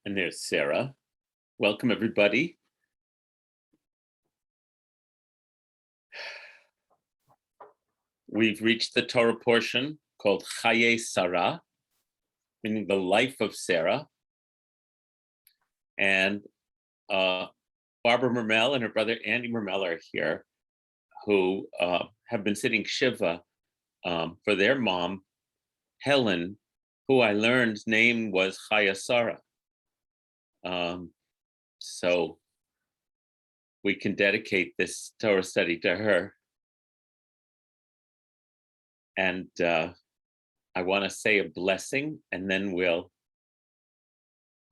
And there's Sarah. Welcome, everybody. We've reached the Torah portion called Hayei Sarah, meaning the life of Sarah. And Barbara Mermel and her brother Andy Mermel are here, who have been sitting Shiva for their mom, Helen, who I learned name was Chaya Sarah. So we can dedicate this Torah study to her. And I want to say a blessing, and then we'll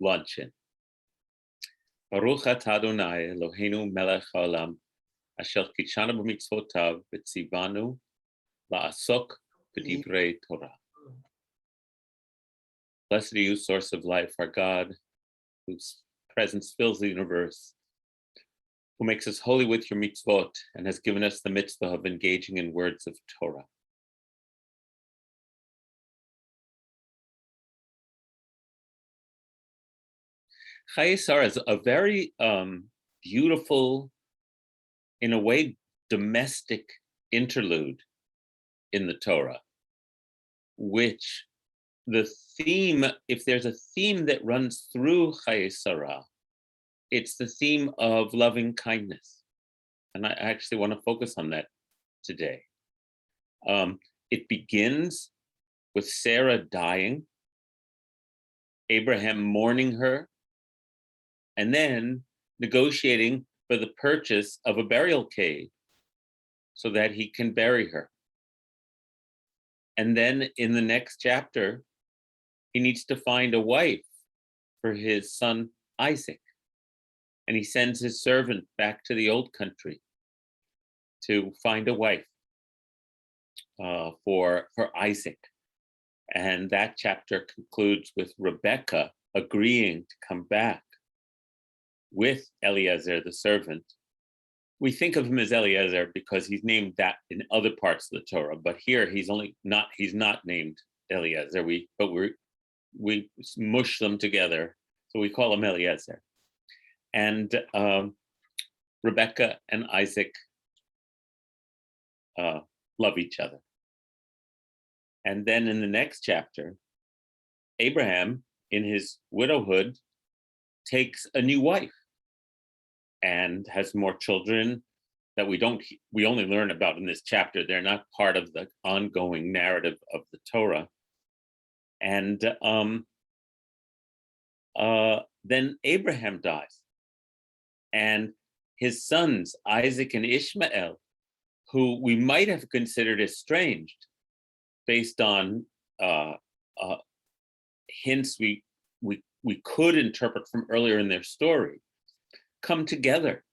launch in. Baruch atah Adonai Eloheinu melech haolam, asher kitshanu b'mitzvotav v'tzivanu la'asok b'divrei Torah. Blessed are you, source of life, our God, whose presence fills the universe, who makes us holy with your mitzvot and has given us the mitzvah of engaging in words of Torah. Hayei Sarah is a very beautiful, in a way, domestic interlude in the Torah, which the theme, if there's a theme that runs through Hayei Sarah, it's the theme of loving kindness. And I actually want to focus on that today. It begins with Sarah dying, Abraham mourning her, and then negotiating for the purchase of a burial cave so that he can bury her. And then in the next chapter, he needs to find a wife for his son Isaac. And he sends his servant back to the old country to find a wife for Isaac. And that chapter concludes with Rebecca agreeing to come back with Eliezer, the servant. We think of him as Eliezer because he's named that in other parts of the Torah, but here he's not named Eliezer. We mush them together, so we call him Eliezer. And Rebecca and Isaac love each other. And then in the next chapter, Abraham, in his widowhood, takes a new wife and has more children that we only learn about in this chapter. They're not part of the ongoing narrative of the Torah. And then Abraham dies. And his sons, Isaac and Ishmael, who we might have considered estranged based on hints we could interpret from earlier in their story, come together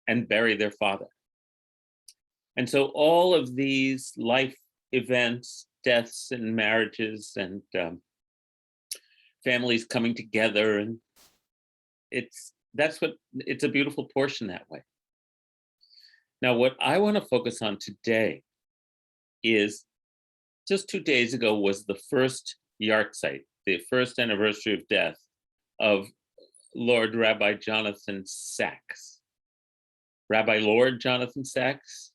and bury their father. And so all of these life events, deaths and marriages and families coming together, and it's a beautiful portion that way. Now, what I want to focus on today is just 2 days ago was the first yahrzeit, the first anniversary of death of Lord Rabbi Jonathan Sacks. Rabbi Lord Jonathan Sacks,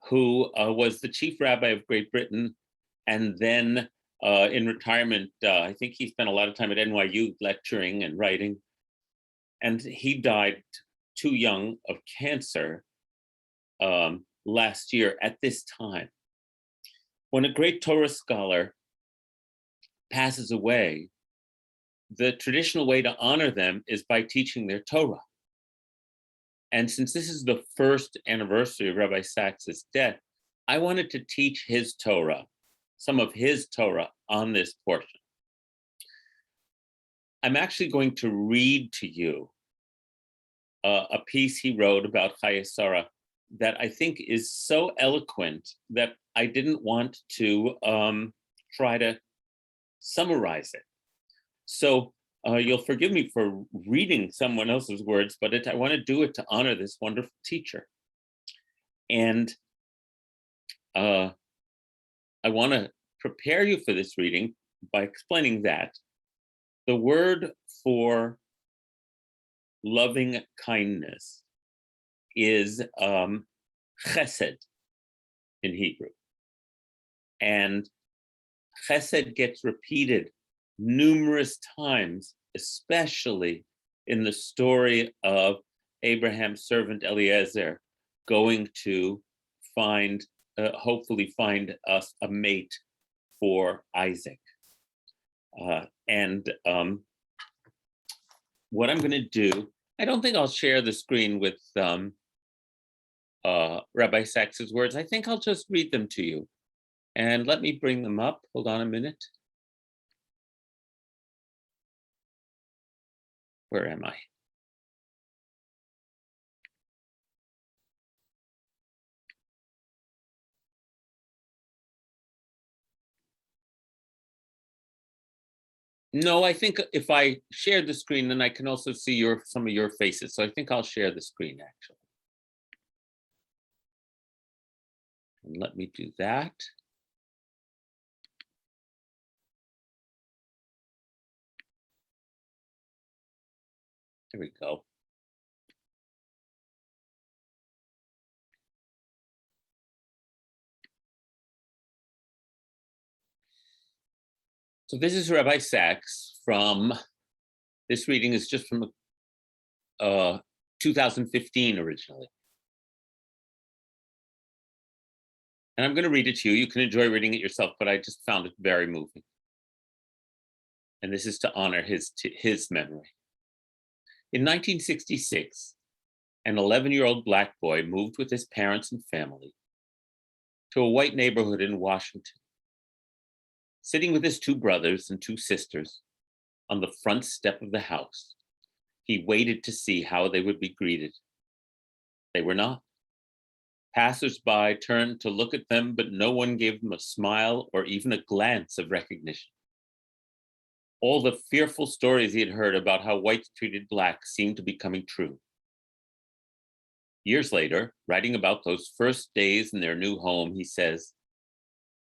who was the chief rabbi of Great Britain, and then in retirement, I think he spent a lot of time at NYU lecturing and writing. And he died too young of cancer last year at this time. When a great Torah scholar passes away, the traditional way to honor them is by teaching their Torah. And since this is the first anniversary of Rabbi Sacks' death, I wanted to teach his Torah, some of his Torah on this portion. I'm actually going to read to you a piece he wrote about Hayei Sarah that I think is so eloquent that I didn't want to try to summarize it. So you'll forgive me for reading someone else's words, but I want to do it to honor this wonderful teacher. And I want to prepare you for this reading by explaining that The word for loving kindness is chesed in Hebrew. And chesed gets repeated numerous times, especially in the story of Abraham's servant Eliezer going to hopefully find us a mate for Isaac. And what I'm going to do, I don't think I'll share the screen with Rabbi Sachs's words. I think I'll just read them to you. And let me bring them up. Hold on a minute. Where am I? No, I think if I share the screen, then I can also see some of your faces. So I think I'll share the screen, actually. And let me do that. There we go. So this is Rabbi Sachs this reading is just from 2015 originally. And I'm going to read it to you. You can enjoy reading it yourself, but I just found it very moving. And this is to honor his memory. In 1966, an 11-year-old black boy moved with his parents and family to a white neighborhood in Washington. Sitting with his two brothers and two sisters on the front step of the house, he waited to see how they would be greeted. They were not. Passers-by turned to look at them, but no one gave them a smile or even a glance of recognition. All the fearful stories he had heard about how whites treated blacks seemed to be coming true. Years later, writing about those first days in their new home, he says,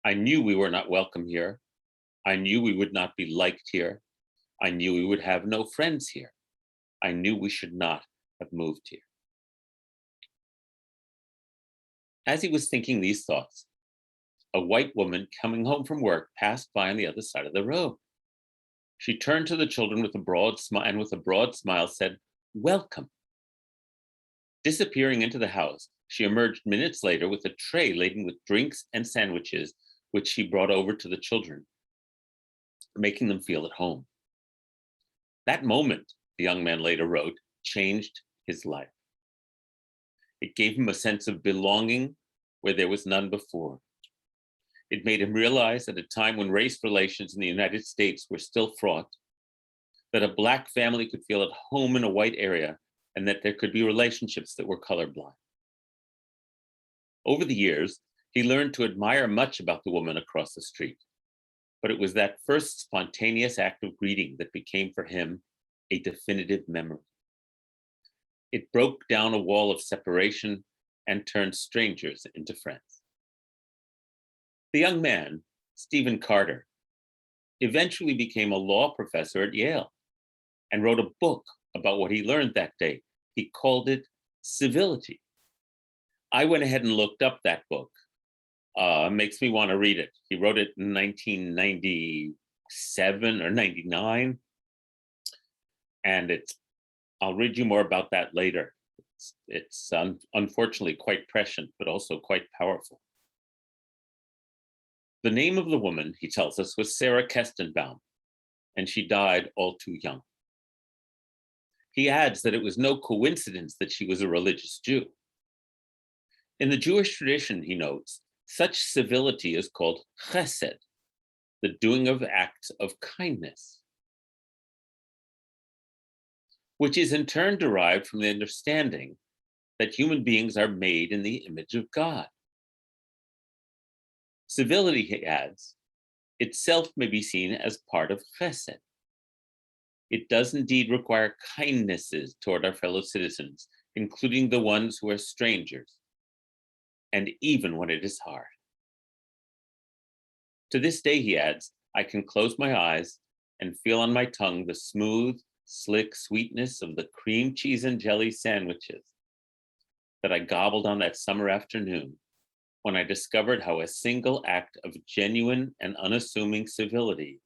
"I knew we were not welcome here. I knew we would not be liked here. I knew we would have no friends here. I knew we should not have moved here." As he was thinking these thoughts, a white woman coming home from work passed by on the other side of the road. She turned to the children with a broad smile said, "Welcome." Disappearing into the house, she emerged minutes later with a tray laden with drinks and sandwiches, which she brought over to the children, making them feel at home. That moment, the young man later wrote, changed his life. It gave him a sense of belonging where there was none before. It made him realize at a time when race relations in the United States were still fraught, that a black family could feel at home in a white area and that there could be relationships that were colorblind. Over the years, he learned to admire much about the woman across the street, but it was that first spontaneous act of greeting that became for him a definitive memory. It broke down a wall of separation and turned strangers into friends. The young man, Stephen Carter, eventually became a law professor at Yale and wrote a book about what he learned that day. He called it Civility. I went ahead and looked up that book. It makes me want to read it. He wrote it in 1997 or 99. And I'll read you more about that later. It's unfortunately quite prescient, but also quite powerful. The name of the woman, he tells us, was Sarah Kestenbaum, and she died all too young. He adds that it was no coincidence that she was a religious Jew. In the Jewish tradition, he notes, such civility is called chesed, the doing of acts of kindness, which is in turn derived from the understanding that human beings are made in the image of God. Civility, he adds, itself may be seen as part of chesed. It does indeed require kindnesses toward our fellow citizens, including the ones who are strangers, and even when it is hard. To this day, he adds, I can close my eyes and feel on my tongue the smooth, slick sweetness of the cream cheese and jelly sandwiches that I gobbled on that summer afternoon when I discovered how a single act of genuine and unassuming civility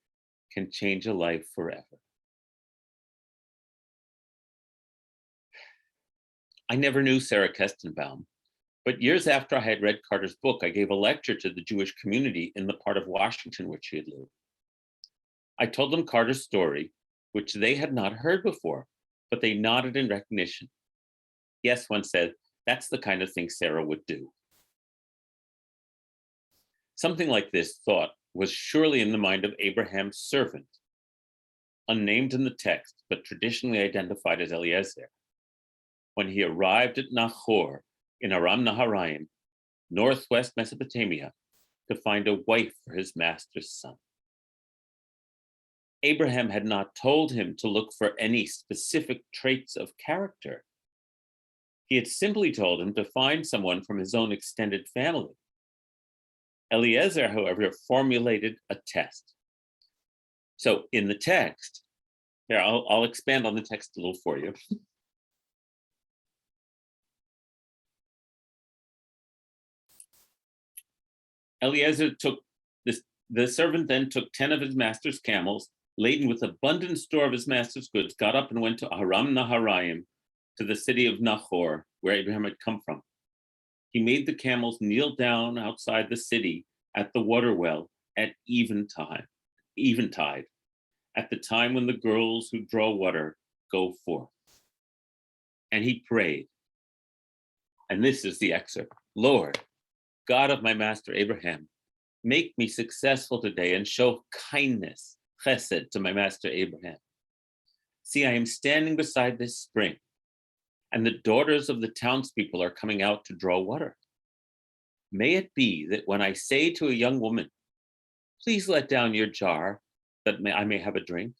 can change a life forever. I never knew Sarah Kestenbaum, but years after I had read Carter's book, I gave a lecture to the Jewish community in the part of Washington where she had lived. I told them Carter's story, which they had not heard before, but they nodded in recognition. Yes, one said, that's the kind of thing Sarah would do. Something like this thought was surely in the mind of Abraham's servant, unnamed in the text, but traditionally identified as Eliezer, when he arrived at Nahor in Aram Naharaim, northwest Mesopotamia, to find a wife for his master's son. Abraham had not told him to look for any specific traits of character. He had simply told him to find someone from his own extended family. Eliezer, however, formulated a test. So in the text, here, I'll expand on the text a little for you. Eliezer took this, the servant then took 10 of his master's camels, laden with abundant store of his master's goods, got up and went to Aram Naharaim, to the city of Nahor, where Abraham had come from. He made the camels kneel down outside the city at the water well at eventide, at the time when the girls who draw water go forth. And he prayed. And this is the excerpt. Lord, God of my master Abraham, make me successful today and show kindness, chesed, to my master Abraham. See, I am standing beside this spring, and the daughters of the townspeople are coming out to draw water. May it be that when I say to a young woman, please let down your jar that I may have a drink,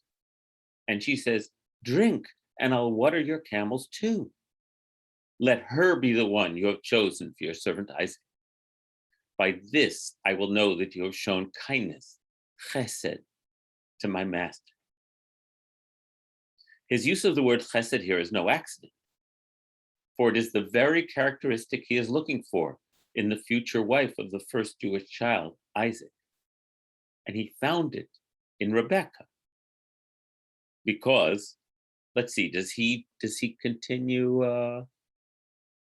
and she says, drink, and I'll water your camels too. Let her be the one you have chosen for your servant Isaac. By this, I will know that you have shown kindness, chesed, to my master. His use of the word chesed here is no accident, for it is the very characteristic he is looking for in the future wife of the first Jewish child, Isaac. And he found it in Rebecca. Because, let's see, does he continue?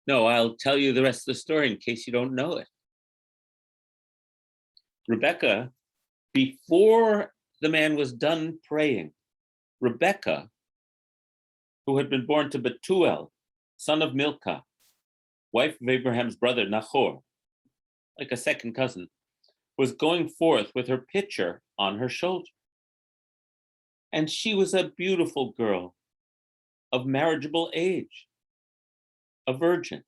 No, I'll tell you the rest of the story in case you don't know it. Rebecca, before the man was done praying, Rebecca, who had been born to Bethuel, son of Milcah, wife of Abraham's brother Nahor, like a second cousin, was going forth with her pitcher on her shoulder. And she was a beautiful girl of marriageable age, a virgin.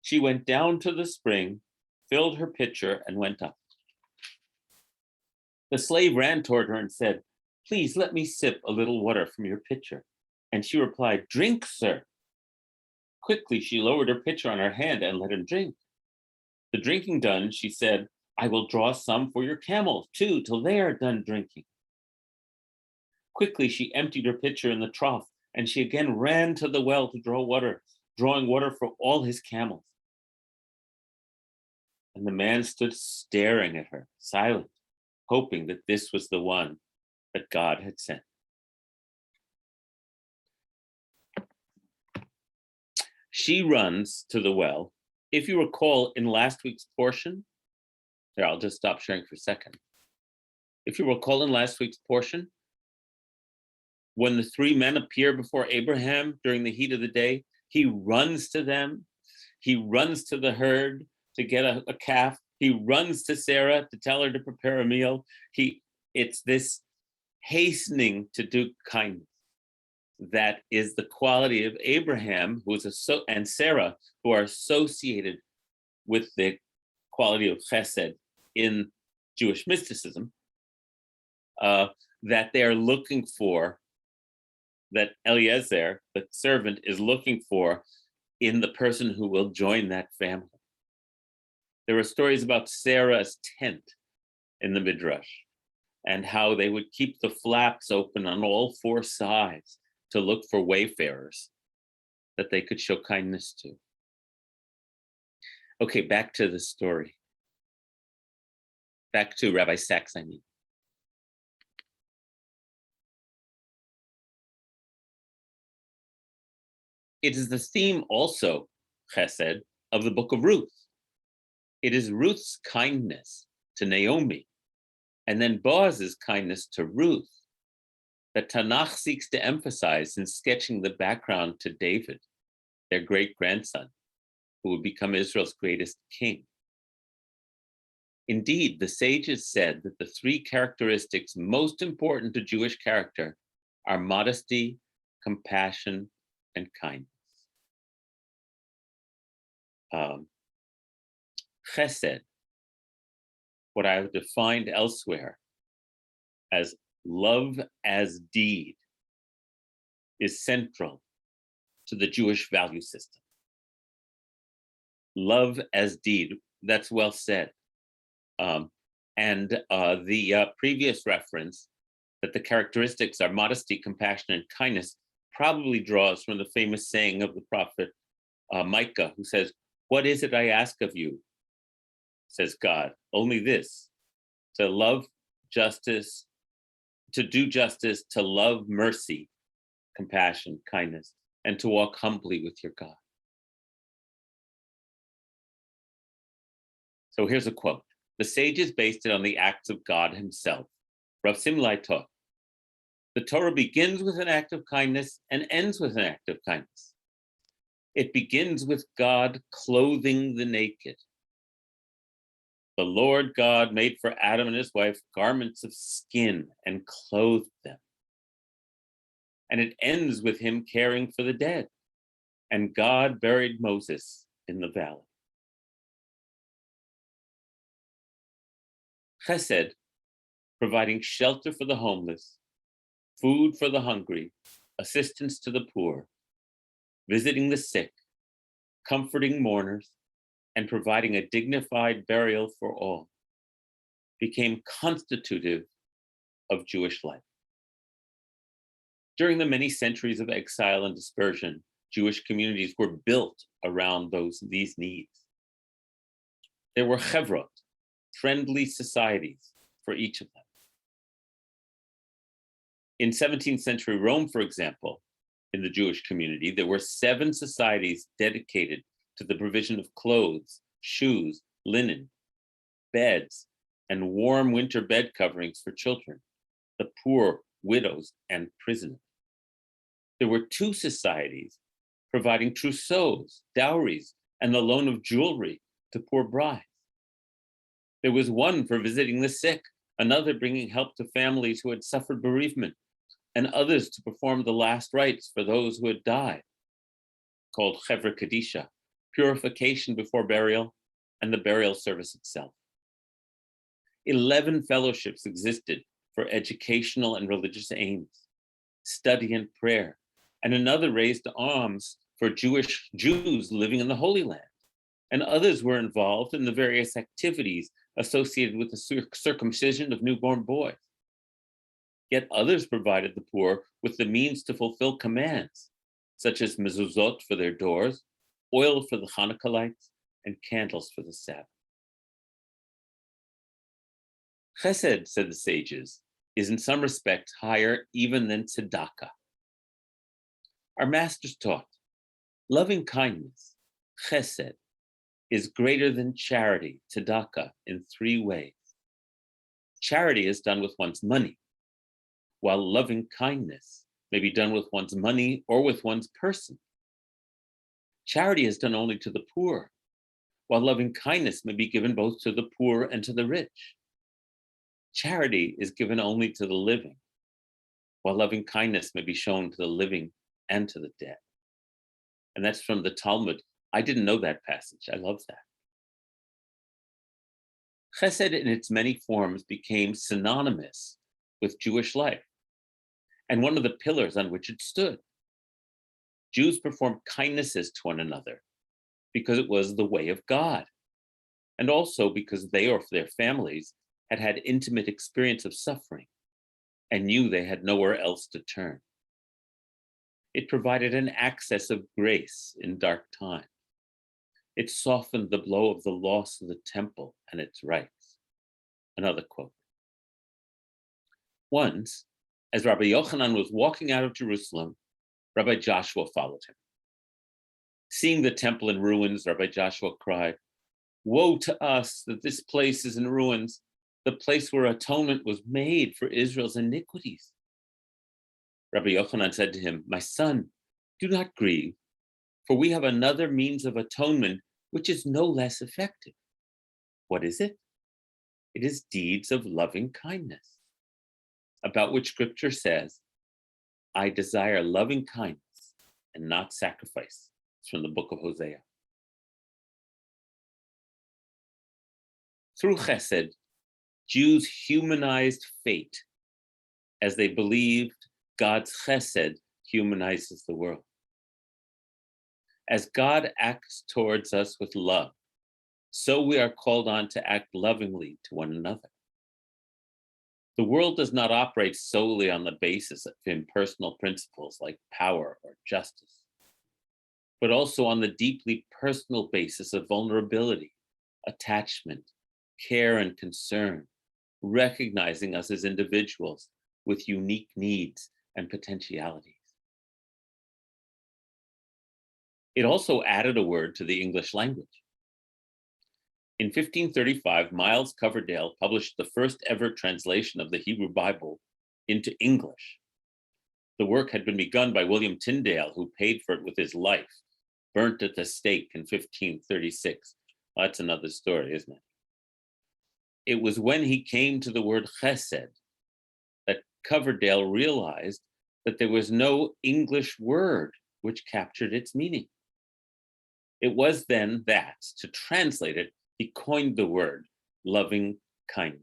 She went down to the spring, filled her pitcher, and went up. The slave ran toward her and said, please let me sip a little water from your pitcher. And she replied, drink, sir. Quickly, she lowered her pitcher on her hand and let him drink. The drinking done, she said, I will draw some for your camels too, till they are done drinking. Quickly, she emptied her pitcher in the trough, and she again ran to the well to draw water, drawing water for all his camels. And the man stood staring at her, silent, hoping that this was the one that God had sent. She runs to the well. If you recall in last week's portion, here, I'll just stop sharing for a second. If you recall in last week's portion, when the three men appear before Abraham during the heat of the day, he runs to them. He runs to the herd to get a calf. He runs to Sarah to tell her to prepare a meal. It's this hastening to do kindness that is the quality of Abraham, and Sarah, who are associated with the quality of chesed in Jewish mysticism, that they're looking for, that Eliezer, the servant, is looking for in the person who will join that family. There are stories about Sarah's tent in the Midrash, and how they would keep the flaps open on all four sides to look for wayfarers that they could show kindness to. Okay, back to the story. Back to Rabbi Sachs, I mean. It is the theme also, Chesed, of the book of Ruth. It is Ruth's kindness to Naomi, and then Boaz's kindness to Ruth, that Tanakh seeks to emphasize in sketching the background to David, their great-grandson, who would become Israel's greatest king. Indeed, the sages said that the three characteristics most important to Jewish character are modesty, compassion, and kindness. Chesed, what I have defined elsewhere as love as deed, is central to the Jewish value system. Love as deed, that's well said. The previous reference that the characteristics are modesty, compassion, and kindness probably draws from the famous saying of the prophet Micah, who says, "What is it I ask of you?" says God, "Only this, to love justice, to do justice, to love mercy, compassion, kindness, and to walk humbly with your God." So here's a quote. The sages based it on the acts of God himself. Rav Simlai taught, the Torah begins with an act of kindness and ends with an act of kindness. It begins with God clothing the naked. The Lord God made for Adam and his wife garments of skin and clothed them. And it ends with him caring for the dead. And God buried Moses in the valley. Chesed, providing shelter for the homeless, food for the hungry, assistance to the poor, visiting the sick, comforting mourners, and providing a dignified burial for all, became constitutive of Jewish life. During the many centuries of exile and dispersion, Jewish communities were built around these needs. There were chevrot, friendly societies for each of them. In 17th century Rome, for example, in the Jewish community, there were 7 societies dedicated to the provision of clothes, shoes, linen, beds, and warm winter bed coverings for children, the poor, widows, and prisoners. There were 2 societies providing trousseaux, dowries, and the loan of jewelry to poor brides. There was 1 for visiting the sick, another bringing help to families who had suffered bereavement, and others to perform the last rites for those who had died, called Chevra Kadisha, purification before burial, and the burial service itself. 11 fellowships existed for educational and religious aims, study and prayer, and another raised alms for Jews living in the Holy Land, and others were involved in the various activities associated with the circumcision of newborn boys. Yet others provided the poor with the means to fulfill commands, such as mezuzot for their doors, oil for the Hanukkah lights, and candles for the Sabbath. Chesed, said the sages, is in some respects higher even than tzedakah. Our masters taught, loving kindness, chesed, is greater than charity, tzedakah, in 3 ways. Charity is done with one's money, while loving kindness may be done with one's money or with one's person. Charity is done only to the poor, while loving kindness may be given both to the poor and to the rich. Charity is given only to the living, while loving kindness may be shown to the living and to the dead. And that's from the Talmud. I didn't know that passage. I love that. Chesed in its many forms became synonymous with Jewish life, and one of the pillars on which it stood. Jews performed kindnesses to one another because it was the way of God, and also because they or their families had had intimate experience of suffering and knew they had nowhere else to turn. It provided an access of grace in dark times. It softened the blow of the loss of the temple and its rights. Another quote. Once, as Rabbi Yochanan was walking out of Jerusalem, Rabbi Joshua followed him. Seeing the temple in ruins, Rabbi Joshua cried, "Woe to us that this place is in ruins, the place where atonement was made for Israel's iniquities." Rabbi Yochanan said to him, "My son, do not grieve, for we have another means of atonement which is no less effective." What is it? It is deeds of loving kindness, about which scripture says, "I desire loving kindness and not sacrifice." It's from the book of Hosea. Through chesed, Jews humanized fate as they believed God's chesed humanizes the world. As God acts towards us with love, so we are called on to act lovingly to one another. The world does not operate solely on the basis of impersonal principles like power or justice, but also on the deeply personal basis of vulnerability, attachment, care, and concern, recognizing us as individuals with unique needs and potentialities. It also added a word to the English language. In 1535, Miles Coverdale published the first ever translation of the Hebrew Bible into English. The work had been begun by William Tyndale, who paid for it with his life, burnt at the stake in 1536. Well, that's another story, isn't it? It was when he came to the word chesed that Coverdale realized that there was no English word which captured its meaning. It was then that, to translate it, he coined the word loving kindness.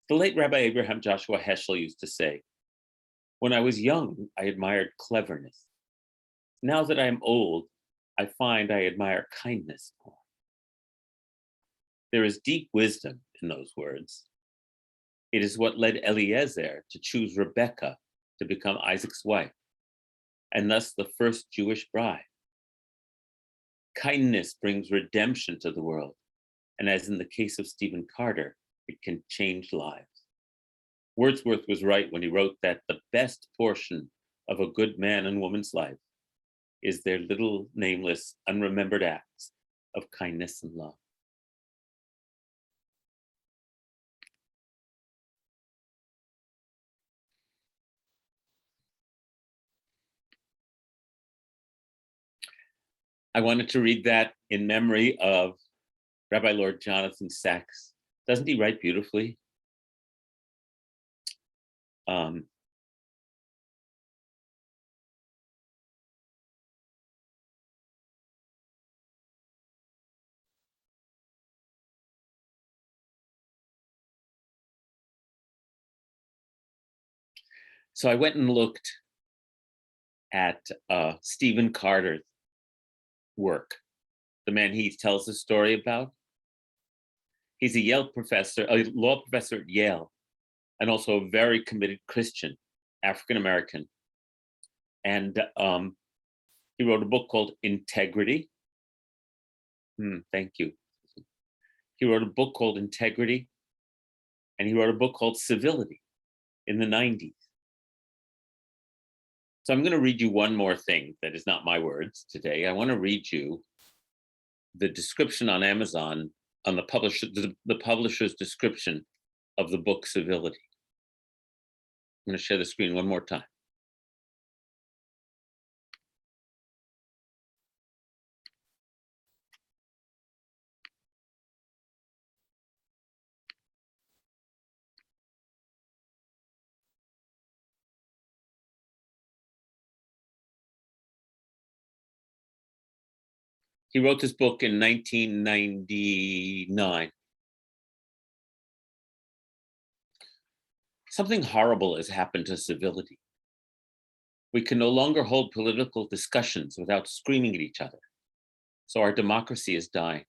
The late Rabbi Abraham Joshua Heschel used to say, "When I was young, I admired cleverness. Now that I am old, I find I admire kindness more." There is deep wisdom in those words. It is what led Eliezer to choose Rebekah to become Isaac's wife, and thus the first Jewish bride. Kindness brings redemption to the world, and as in the case of Stephen Carter, it can change lives. Wordsworth was right when he wrote that the best portion of a good man and woman's life is their little nameless, unremembered acts of kindness and love. I wanted to read that in memory of Rabbi Lord Jonathan Sacks. Doesn't he write beautifully? So I went and looked at Stephen Carter's work, the man he tells the story about. He's a Yale professor, a law professor at Yale, and also a very committed Christian, African American. And he wrote a book called Integrity. Thank you. He wrote a book called Integrity, and he wrote a book called Civility in the 90s. So I'm going to read you one more thing that is not my words today. I want to read you the description on Amazon on the publisher's description of the book Civility. I'm going to share the screen one more time. He wrote this book in 1999. Something horrible has happened to civility. We can no longer hold political discussions without screaming at each other. So our democracy is dying.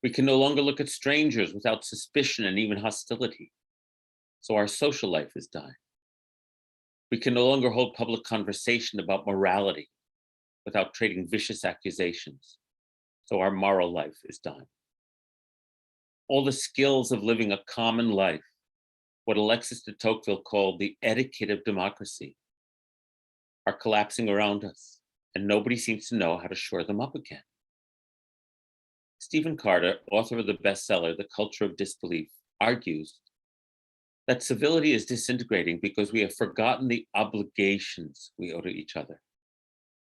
We can no longer look at strangers without suspicion and even hostility. So our social life is dying. We can no longer hold public conversation about morality without trading vicious accusations. So our moral life is dying. All the skills of living a common life, what Alexis de Tocqueville called the etiquette of democracy, are collapsing around us, and nobody seems to know how to shore them up again. Stephen Carter, author of the bestseller, The Culture of Disbelief, argues that civility is disintegrating because we have forgotten the obligations we owe to each other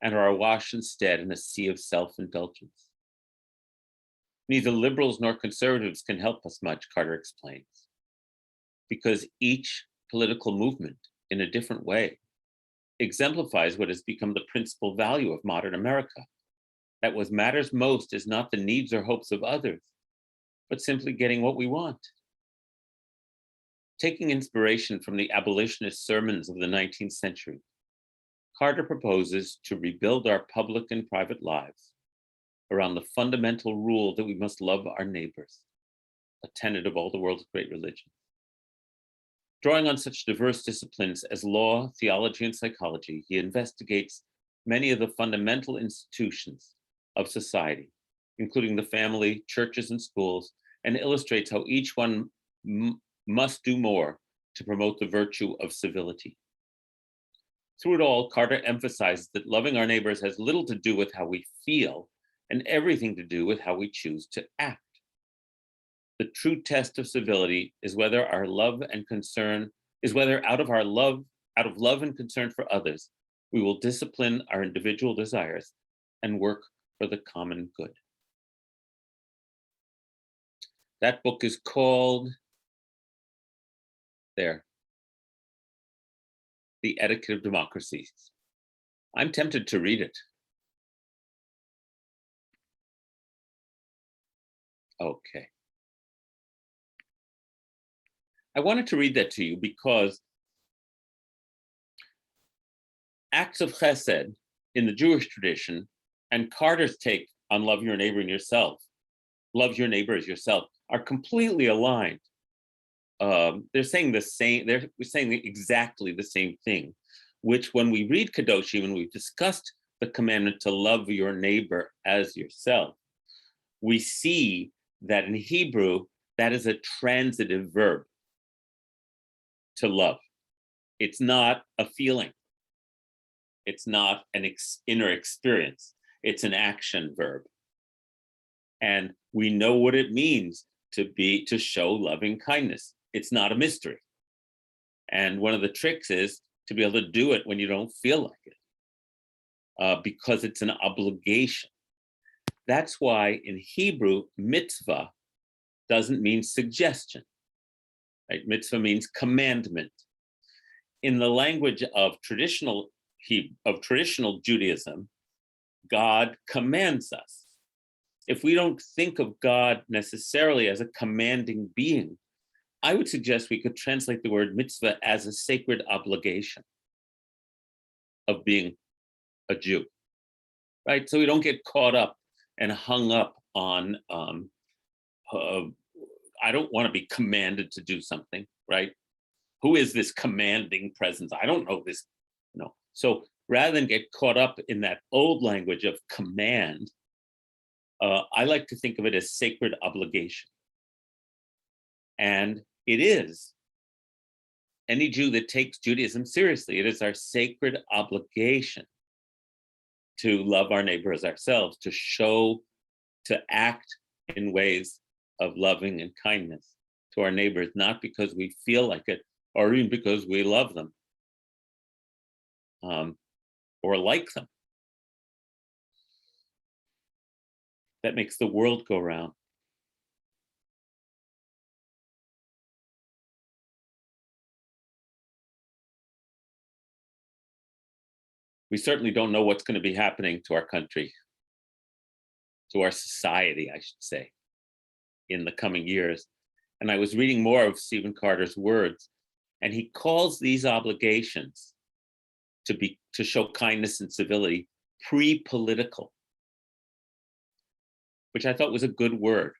and are awash instead in a sea of self-indulgence. Neither liberals nor conservatives can help us much, Carter explains, because each political movement, in a different way, exemplifies what has become the principal value of modern America, that what matters most is not the needs or hopes of others, but simply getting what we want. Taking inspiration from the abolitionist sermons of the 19th century, Carter proposes to rebuild our public and private lives around the fundamental rule that we must love our neighbors, a tenet of all the world's great religions. Drawing on such diverse disciplines as law, theology, and psychology, he investigates many of the fundamental institutions of society, including the family, churches, and schools, and illustrates how each one must do more to promote the virtue of civility. Through it all, Carter emphasizes that loving our neighbors has little to do with how we feel and everything to do with how we choose to act. The true test of civility is whether our love and concern is whether out of love and concern for others, we will discipline our individual desires and work for the common good. That book is called The Etiquette of Democracy. I'm tempted to read it. Okay. I wanted to read that to you because acts of chesed in the Jewish tradition and Carter's take on love your neighbor and yourself, love your neighbor as yourself, are completely aligned. They're saying the same, they're saying exactly the same thing, which when we read Kedoshim and we've discussed the commandment to love your neighbor as yourself, we see that in Hebrew, that is a transitive verb, to love. It's not a feeling. It's not an inner experience. It's an action verb. And we know what it means to show loving kindness. It's not a mystery. And one of the tricks is to be able to do it when you don't feel like it, because it's an obligation. That's why in Hebrew, mitzvah doesn't mean suggestion. Right? Mitzvah means commandment. In the language of traditional Judaism, God commands us. If we don't think of God necessarily as a commanding being, I would suggest we could translate the word mitzvah as a sacred obligation of being a Jew, right? So we don't get caught up and hung up on, I don't want to be commanded to do something, right? Who is this commanding presence? I don't know this, no. So rather than get caught up in that old language of command, I like to think of it as sacred obligation. And it is. Any Jew that takes Judaism seriously, it is our sacred obligation to love our neighbor as ourselves, to act in ways of loving and kindness to our neighbors, not because we feel like it or even because we love them or like them. That makes the world go round. We certainly don't know what's going to be happening to our country, to our society, I should say, in the coming years. And I was reading more of Stephen Carter's words, and he calls these obligations to show kindness and civility pre-political, which I thought was a good word.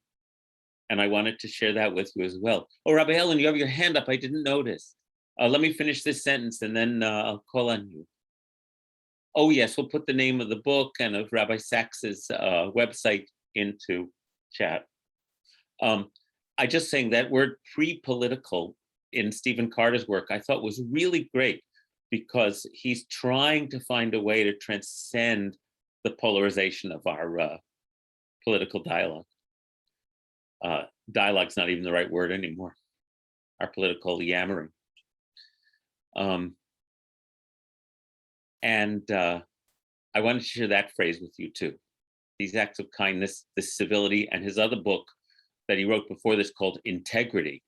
And I wanted to share that with you as well. Oh, Rabbi Ellen, you have your hand up. I didn't notice. Let me finish this sentence and then I'll call on you. Oh, yes, we'll put the name of the book and of Rabbi Sachs's website into chat. I just saying that word pre-political in Stephen Carter's work, I thought was really great because he's trying to find a way to transcend the polarization of our political dialogue. Dialogue's not even the right word anymore. Our political yammering. And I wanted to share that phrase with you too. These acts of kindness, this civility, and his other book that he wrote before this called Integrity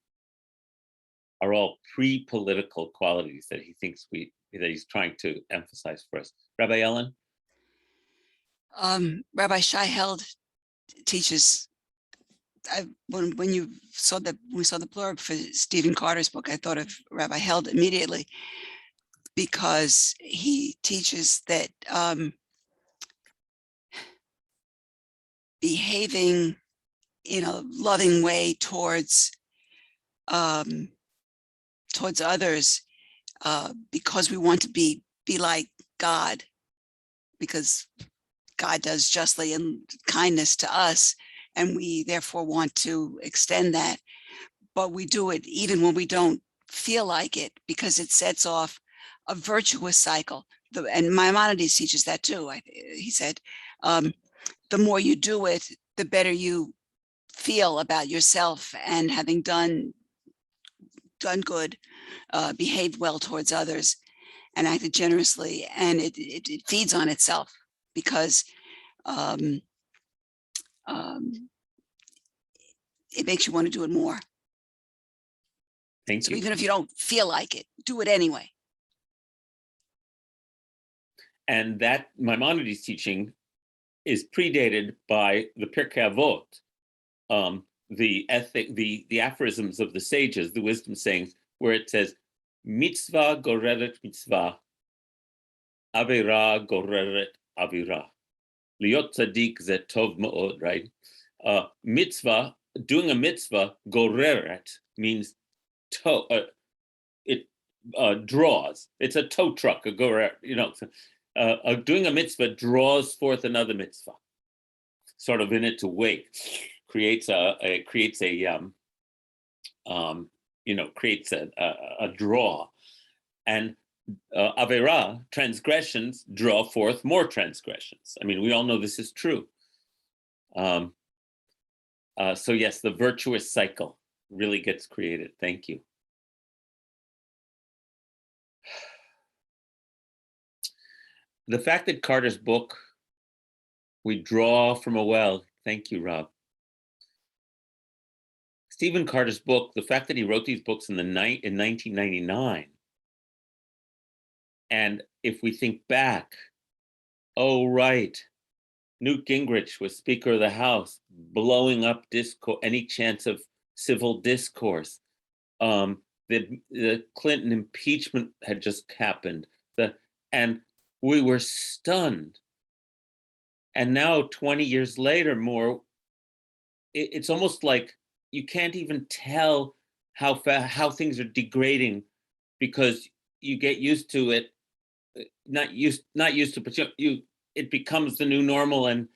are all pre-political qualities that he thinks that he's trying to emphasize for us. Rabbi Ellen? Rabbi Shai Held teaches, when we saw the blurb for Stephen Carter's book, I thought of Rabbi Held immediately, because he teaches that behaving in a loving way towards others, because we want to be like God, because God does justly and kindness to us, and we therefore want to extend that. But we do it even when we don't feel like it, because it sets off a virtuous cycle. And Maimonides teaches that too. He said, the more you do it, the better you feel about yourself, and having done good, behaved well towards others, and acted generously, and it feeds on itself, because it makes you want to do it more. Thank you. Even if you don't feel like it, do it anyway. And that Maimonides teaching is predated by the Pirkei Avot, the aphorisms of the sages, the wisdom sayings, where it says, mitzvah goreret mitzvah, avera goreret avera. Liot tzaddik ze tov ma'od, right? Mitzvah, doing a mitzvah, goreret, means it draws. It's a tow truck, a goreret, doing a mitzvah draws forth another mitzvah, sort of in it to wait, creates a draw, and avera, transgressions, draw forth more transgressions. I mean, we all know this is true. So yes, the virtuous cycle really gets created. Thank you. The fact that Carter's book, we draw from a well. Thank you, Rob. Stephen Carter's book, the fact that he wrote these books in 1999, and if we think back, oh, right, Newt Gingrich was Speaker of the House, blowing up any chance of civil discourse. The Clinton impeachment had just happened, and we were stunned. And now, 20 years later, it's almost like you can't even tell how things are degrading, because you get used to it. Not used to, but it becomes the new normal. And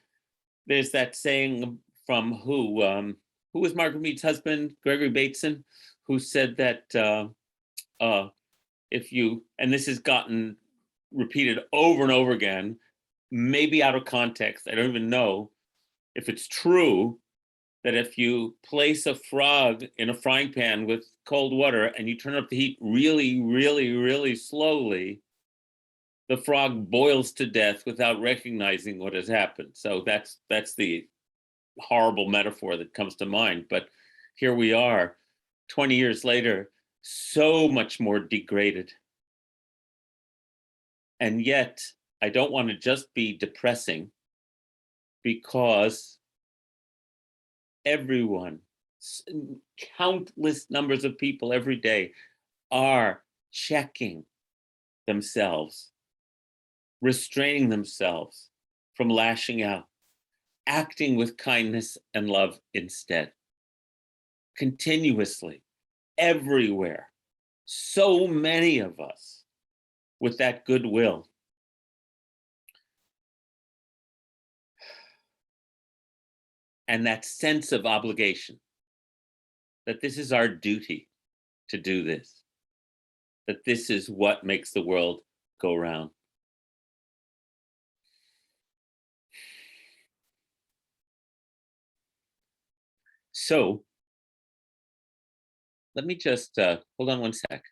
there's that saying from who was Margaret Mead's husband, Gregory Bateson, who said that if you, and this has gotten repeated over and over again, maybe out of context, I don't even know if it's true, that if you place a frog in a frying pan with cold water and you turn up the heat really, really, really slowly, the frog boils to death without recognizing what has happened. So that's the horrible metaphor that comes to mind. But here we are, 20 years later, so much more degraded. And yet, I don't want to just be depressing, because everyone, countless numbers of people every day, are checking themselves, restraining themselves from lashing out, acting with kindness and love instead. continuously, everywhere, so many of us with that goodwill. And that sense of obligation, that this is our duty to do this, that this is what makes the world go round. So let me just hold on one sec.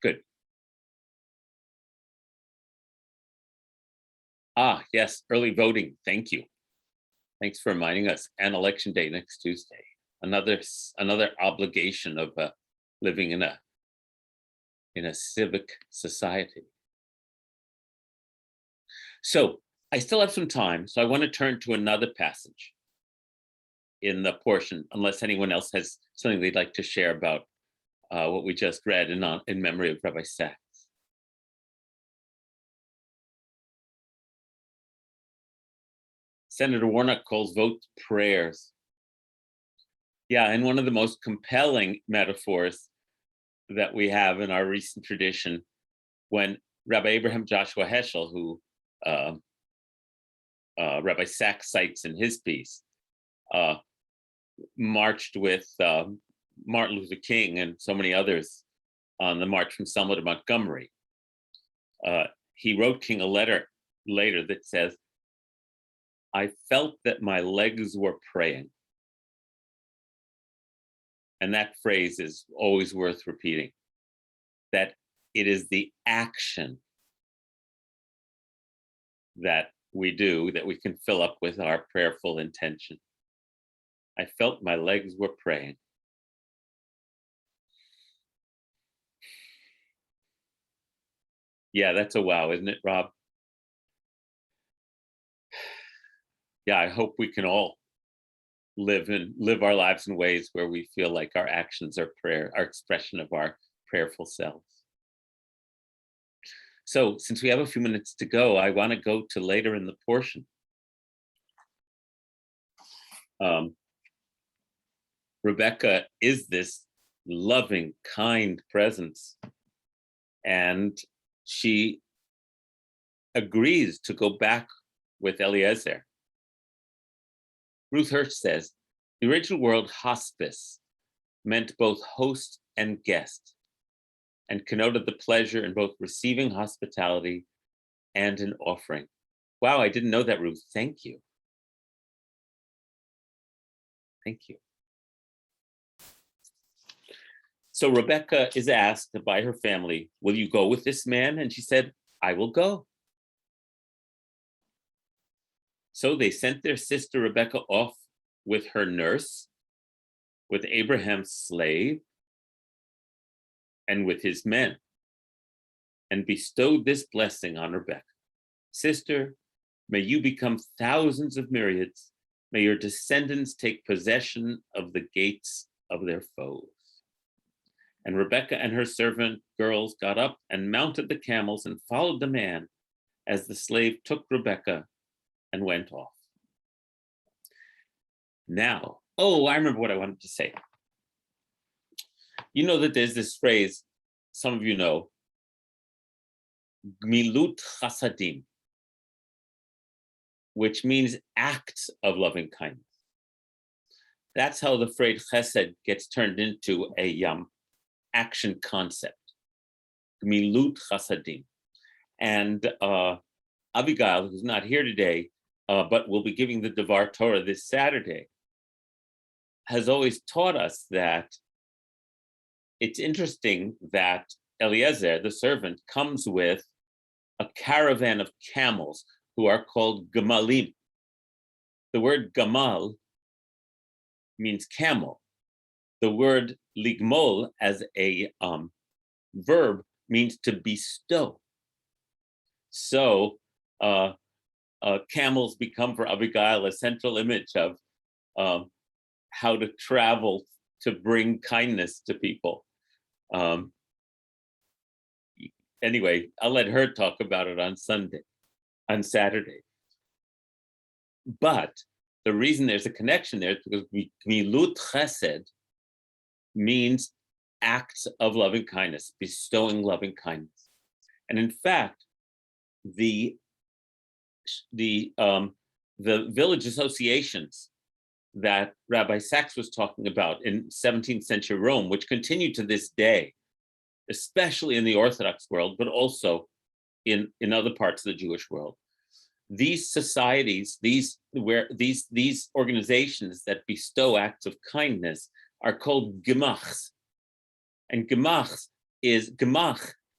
Good. Yes, early voting. Thank you. Thanks for reminding us. And election day next Tuesday. Another obligation of living in a civic society. So I still have some time, so I want to turn to another passage in the portion, unless anyone else has something they'd like to share about what we just read in memory of Rabbi Sachs. Senator Warnock calls vote prayers. Yeah, and one of the most compelling metaphors that we have in our recent tradition, when Rabbi Abraham Joshua Heschel, who Rabbi Sachs cites in his piece, marched with Martin Luther King and so many others on the march from Selma to Montgomery. He wrote King a letter later that says, "I felt that my legs were praying." And that phrase is always worth repeating, that it is the action that we do that we can fill up with our prayerful intention. I felt my legs were praying. Yeah, that's a wow, isn't it, Rob? Yeah, I hope we can all live our lives in ways where we feel like our actions are prayer, our expression of our prayerful selves. So since we have a few minutes to go, I want to go to later in the portion. Rebecca is this loving, kind presence, and she agrees to go back with Eliezer. Ruth Hirsch says, the original word hospice meant both host and guest, and connoted the pleasure in both receiving hospitality and an offering. Wow, I didn't know that, Ruth. Thank you. Thank you. So Rebecca is asked by her family, will you go with this man? And she said, I will go. So they sent their sister Rebecca off with her nurse, with Abraham's slave, and with his men, and bestowed this blessing on Rebecca. Sister, may you become thousands of myriads. May your descendants take possession of the gates of their foes. And Rebecca and her servant girls got up and mounted the camels and followed the man as the slave took Rebecca and went off. Now, I remember what I wanted to say. You know that there's this phrase, some of you know, gmilut chasadim, which means acts of loving kindness. That's how the phrase chesed gets turned into a action concept, gmilut chasadim. And Abigail, who's not here today, but will be giving the Devar Torah this Saturday, has always taught us that it's interesting that Eliezer, the servant, comes with a caravan of camels who are called gemalim. The word gamal means camel. The word ligmol as a verb means to bestow. So camels become for Abigail a central image of how to travel to bring kindness to people. Anyway, I'll let her talk about it on Sunday. on Saturday. But the reason there's a connection there is because Gmilut Chesed means acts of loving kindness, bestowing loving kindness. And in fact, the village associations that Rabbi Sachs was talking about in 17th century Rome, which continue to this day, especially in the Orthodox world, but also in other parts of the Jewish world. These societies, these organizations that bestow acts of kindness are called gemachs. And gemach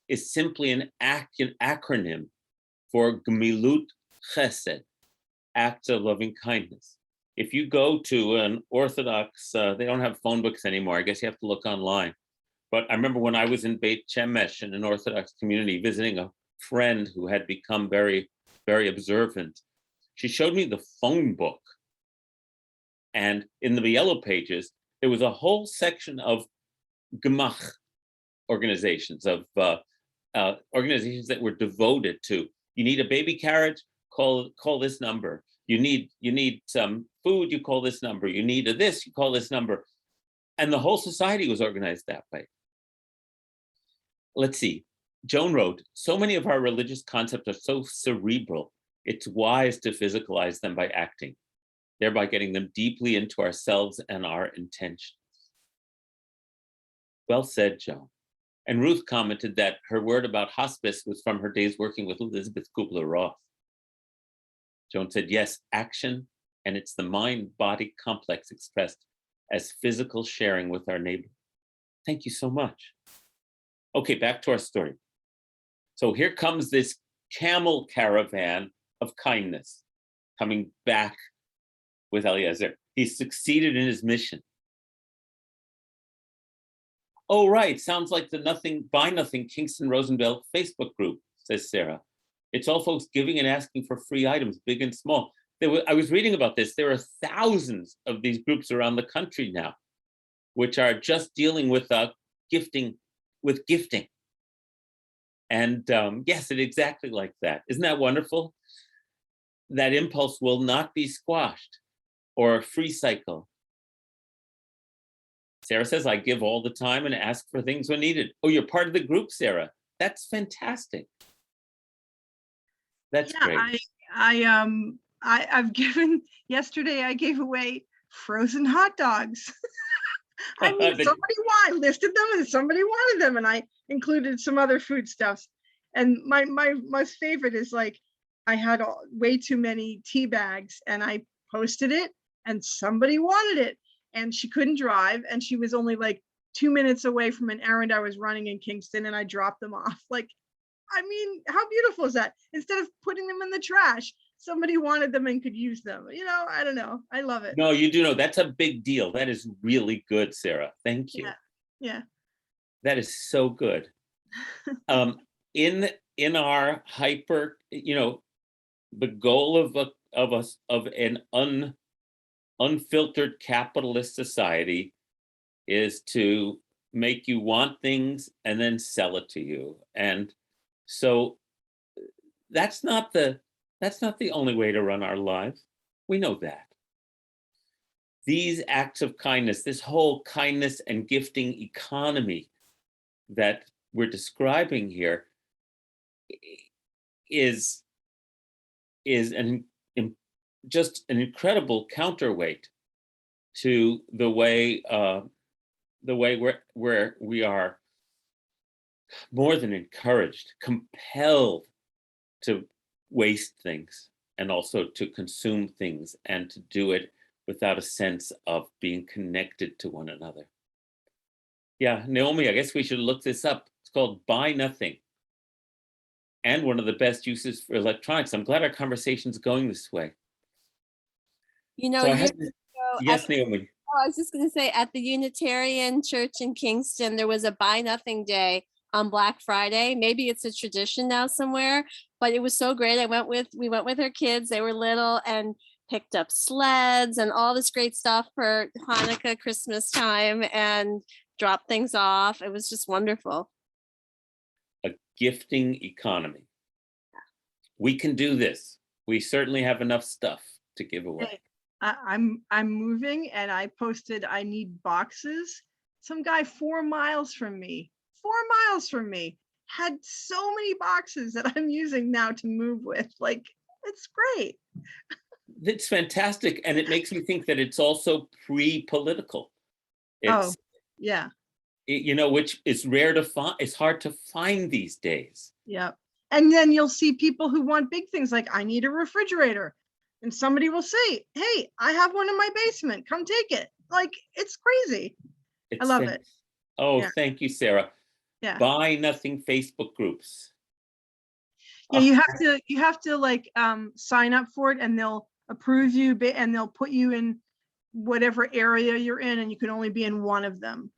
is simply an acronym for Gemilut Chesed, acts of loving kindness. If you go to an Orthodox, they don't have phone books anymore. I guess you have to look online. But I remember when I was in Beit Shemesh in an Orthodox community visiting a friend who had become very, very observant. She showed me the phone book. And in the yellow pages, there was a whole section of gemach organizations, of organizations that were devoted to, you need a baby carriage, call this number. You need some food, you call this number. You need this, you call this number. And the whole society was organized that way. Let's see. Joan wrote, so many of our religious concepts are so cerebral, it's wise to physicalize them by acting, thereby getting them deeply into ourselves and our intentions. Well said, Joan. And Ruth commented that her word about hospice was from her days working with Elizabeth Kubler-Ross. Joan said, yes, action, and it's the mind-body complex expressed as physical sharing with our neighbor. Thank you so much. Okay, back to our story. So here comes this camel caravan of kindness coming back with Eliezer. He succeeded in his mission. Oh, right, sounds like the Buy Nothing Kingston Rosenbelt Facebook group, says Sarah. It's all folks giving and asking for free items, big and small. I was reading about this. There are thousands of these groups around the country now, which are just dealing with gifting. And yes, it's exactly like that. Isn't that wonderful? That impulse will not be squashed or a free cycle. Sarah says, I give all the time and ask for things when needed. Oh, you're part of the group, Sarah. That's fantastic. That's great. I've given, yesterday I gave away frozen hot dogs. I mean, I listed them and somebody wanted them, and I included some other foodstuffs. And my most favorite is, like, I had way too many tea bags and I posted it and somebody wanted it, and she couldn't drive and she was only like 2 minutes away from an errand I was running in Kingston, and I dropped them off. Like, I mean, how beautiful is that? Instead of putting them in the trash, somebody wanted them and could use them. You know, I don't know. I love it. No, you do know. That's a big deal. That is really good, Sarah. Thank you. Yeah. That is so good. In our hyper, the goal of an unfiltered capitalist society is to make you want things and then sell it to you. And so that's not the only way to run our lives. We know that. These acts of kindness, this whole kindness and gifting economy that we're describing here is just an incredible counterweight to the way where we are more than encouraged, compelled to waste things and also to consume things and to do it without a sense of being connected to one another. Yeah, Naomi, I guess we should look this up. It's called Buy Nothing, and one of the best uses for electronics. I'm glad our conversation's going this way. Yes, Naomi. I was just going to say, at the Unitarian Church in Kingston, there was a Buy Nothing Day on Black Friday. Maybe it's a tradition now somewhere, but it was so great. We went with our kids. They were little and picked up sleds and all this great stuff for Hanukkah, Christmas time, and dropped things off. It was just wonderful. A gifting economy. we can do this. We certainly have enough stuff to give away. Hey, I'm moving, and I posted I need boxes. Some guy 4 miles from me, had so many boxes that I'm using now to move with. Like, it's great. It's fantastic, and it makes me think that it's also pre-political. It's Yeah. which is rare to find. It's hard to find these days. Yeah. And then you'll see people who want big things like, I need a refrigerator. And somebody will say, hey, I have one in my basement. Come take it. Like, it's crazy. I love it. Oh, Yeah. Thank you, Sarah. Yeah. Buy Nothing Facebook groups. Yeah, you have to like sign up for it, and they'll approve you, and they'll put you in whatever area you're in, and you can only be in one of them.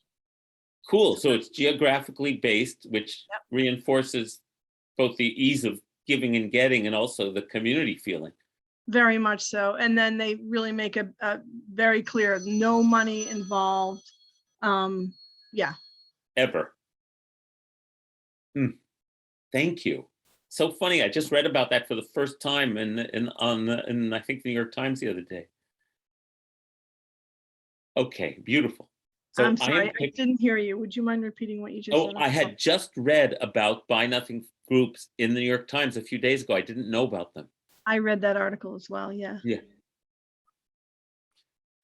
Cool. So it's geographically based, which reinforces both the ease of giving and getting, and also the community feeling. Very much so. And then they really make a very clear, no money involved. Yeah. Ever. Thank you. So funny. I just read about that for the first time in I think the New York Times the other day. Okay, beautiful. So I'm sorry, I didn't hear you. Would you mind repeating what you just said? I had just read about Buy Nothing groups in the New York Times a few days ago. I didn't know about them. I read that article as well. Yeah. Yeah.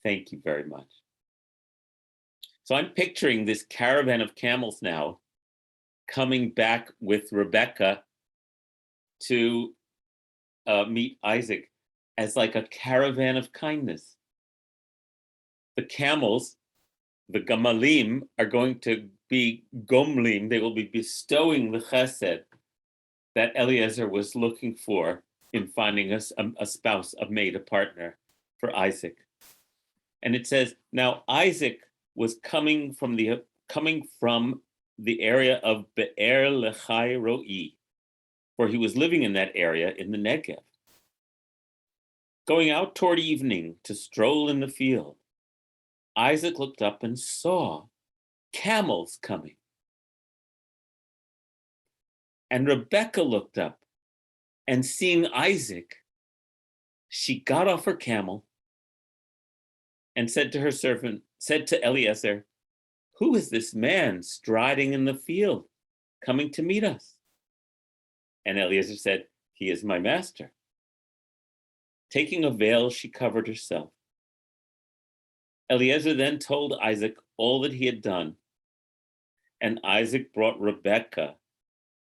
Thank you very much. So I'm picturing this caravan of camels now coming back with Rebecca to meet Isaac as like a caravan of kindness. The camels, the Gamalim, are going to be Gomlim. They will be bestowing the chesed that Eliezer was looking for in finding us a spouse, a mate, a partner for Isaac. And it says, now Isaac was coming from the area of Be'er Lechai Ro'i, for he was living in that area in the Negev. Going out toward evening to stroll in the field, Isaac looked up and saw camels coming. And Rebecca looked up, and seeing Isaac, she got off her camel and said to Eliezer, who is this man striding in the field, coming to meet us? And Eliezer said, he is my master. Taking a veil, she covered herself. Eliezer then told Isaac all that he had done. And Isaac brought Rebekah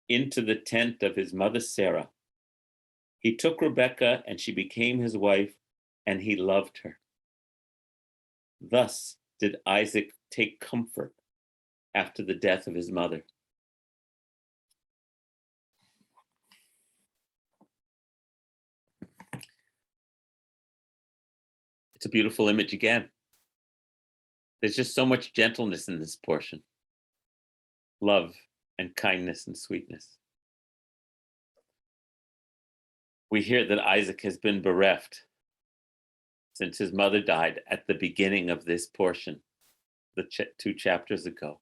into the tent of his mother Sarah. He took Rebekah, and she became his wife, and he loved her. Thus did Isaac take comfort after the death of his mother. It's a beautiful image again. There's just so much gentleness in this portion. Love and kindness and sweetness. We hear that Isaac has been bereft since his mother died at the beginning of this portion, the 2 chapters ago.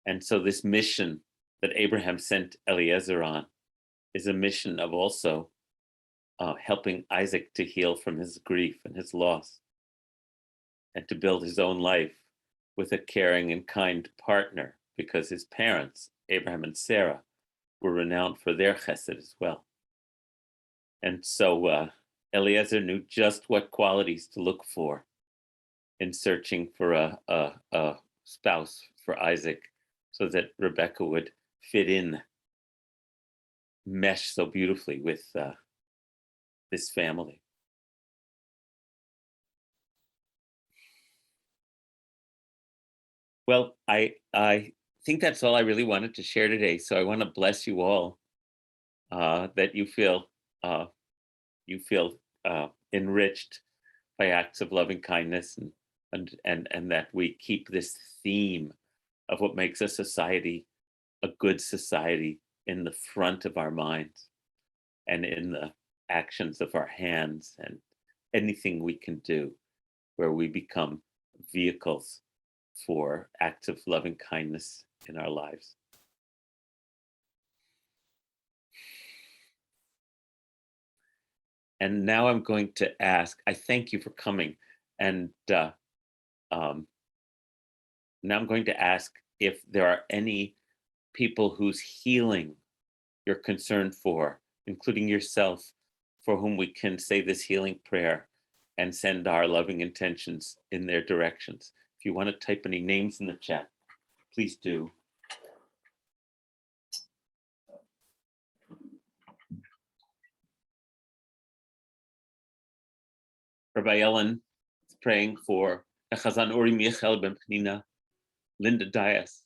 And so this mission that Abraham sent Eliezer on is a mission of also helping Isaac to heal from his grief and his loss, and to build his own life with a caring and kind partner, because his parents, Abraham and Sarah, were renowned for their chesed as well. And so Eliezer knew just what qualities to look for in searching for a spouse for Isaac, so that Rebecca would fit in, mesh so beautifully with this family. Well, I think that's all I really wanted to share today. So I want to bless you all, that you feel enriched by acts of loving kindness, and that we keep this theme of what makes a society a good society in the front of our minds, and in the actions of our hands, and anything we can do where we become vehicles for acts of loving kindness in our lives. And now I'm going to ask, I thank you for coming. And now I'm going to ask if there are any people whose healing you're concerned for, including yourself, for whom we can say this healing prayer and send our loving intentions in their directions. If you want to type any names in the chat, please do. Rabbi Ellen is praying for Echazan Uri Michael ben Pnina, Linda Dias,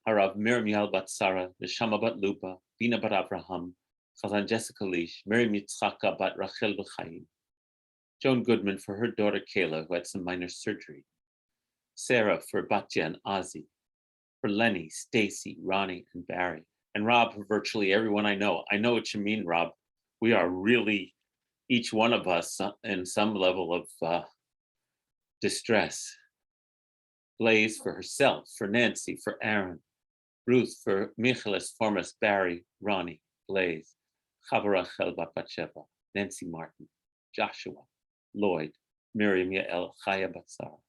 Harav Miriam bat Sarah, Neshama bat Lupa, Bina bat Abraham, Chazan Jessica Leash, Miriam Yitzchaka bat Rachel B'chaim, Joan Goodman for her daughter Kayla, who had some minor surgery, Sarah for Batya and Ozzy, for Lenny, Stacy, Ronnie, and Barry, and Rob for virtually everyone I know. I know what you mean, Rob. We are really, each one of us in some level of distress. Blaze for herself, for Nancy, for Aaron, Ruth for Michelis, Formas, Barry, Ronnie, Blaze, Chavara Chelbat Batsheva, Nancy Martin, Joshua, Lloyd, Miriam Yael, Chaya Batsar,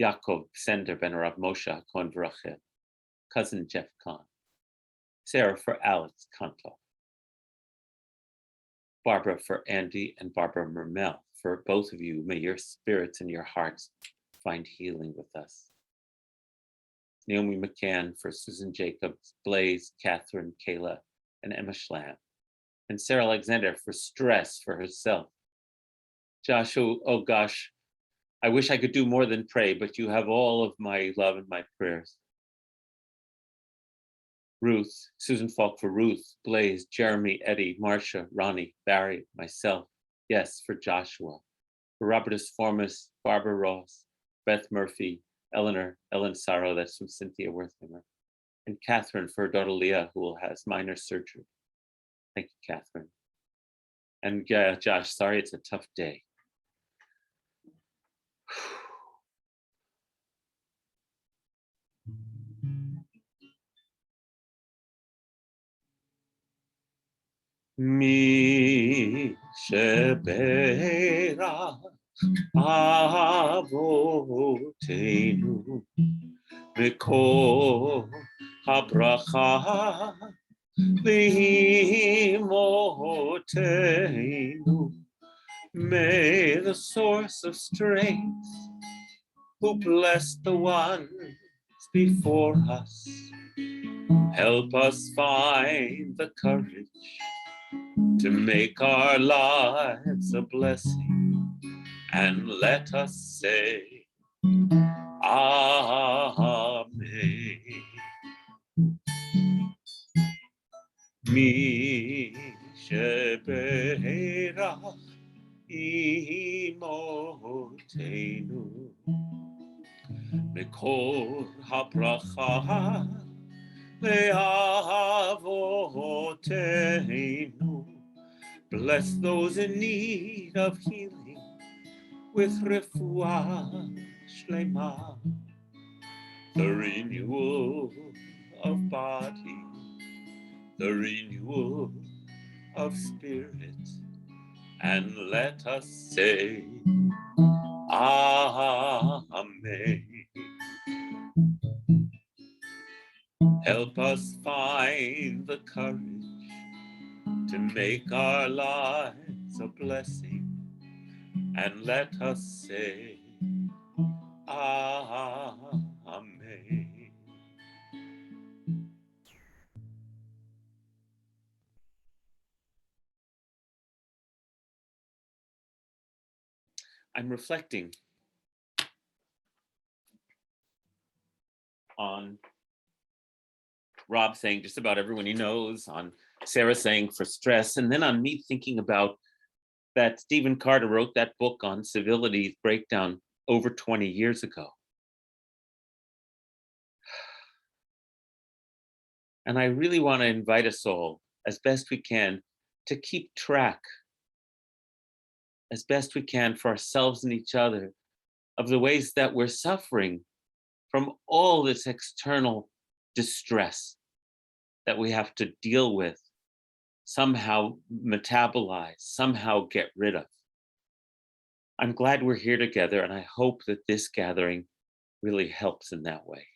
Yaakov, Sender Ben Rav Moshe HaKohen V'Rachel, cousin Jeff Kahn, Sarah for Alex Kantoff, Barbara for Andy and Barbara Mermel. For both of you, may your spirits and your hearts find healing with us. Naomi McCann for Susan Jacobs, Blaze, Catherine, Kayla, and Emma Schlam. And Sarah Alexander for stress for herself. Joshua, oh gosh, I wish I could do more than pray, but you have all of my love and my prayers. Ruth, Susan Falk for Ruth, Blaze, Jeremy, Eddie, Marcia, Ronnie, Barry, myself. Yes, for Joshua. For Robertus Formas, Barbara Ross, Beth Murphy, Eleanor, Ellen Sorrow, that's from Cynthia Wertheimer, and Catherine for her daughter Leah, who has minor surgery. Thank you, Catherine. And Josh, sorry, it's a tough day. Mi shebera avotenu mikol habracha lihimotenu. May the source of strength, who blessed the ones before us, help us find the courage to make our lives a blessing, and let us say, Amen. Mi sheberach imotenu mikol habracha le'avotenu. Bless those in need of healing with refuah shlema, the renewal of body, the renewal of spirit, and let us say, Amen. Help us find the courage to make our lives a blessing, and let us say, Amen. I'm reflecting on Rob saying just about everyone he knows, on Sarah saying for stress, and then on me thinking about that Stephen Carter wrote that book on civility breakdown over 20 years ago. And I really want to invite us all, as best we can, to keep track, as best we can for ourselves and each other, of the ways that we're suffering from all this external distress that we have to deal with somehow metabolize, somehow get rid of. I'm glad we're here together, and I hope that this gathering really helps in that way.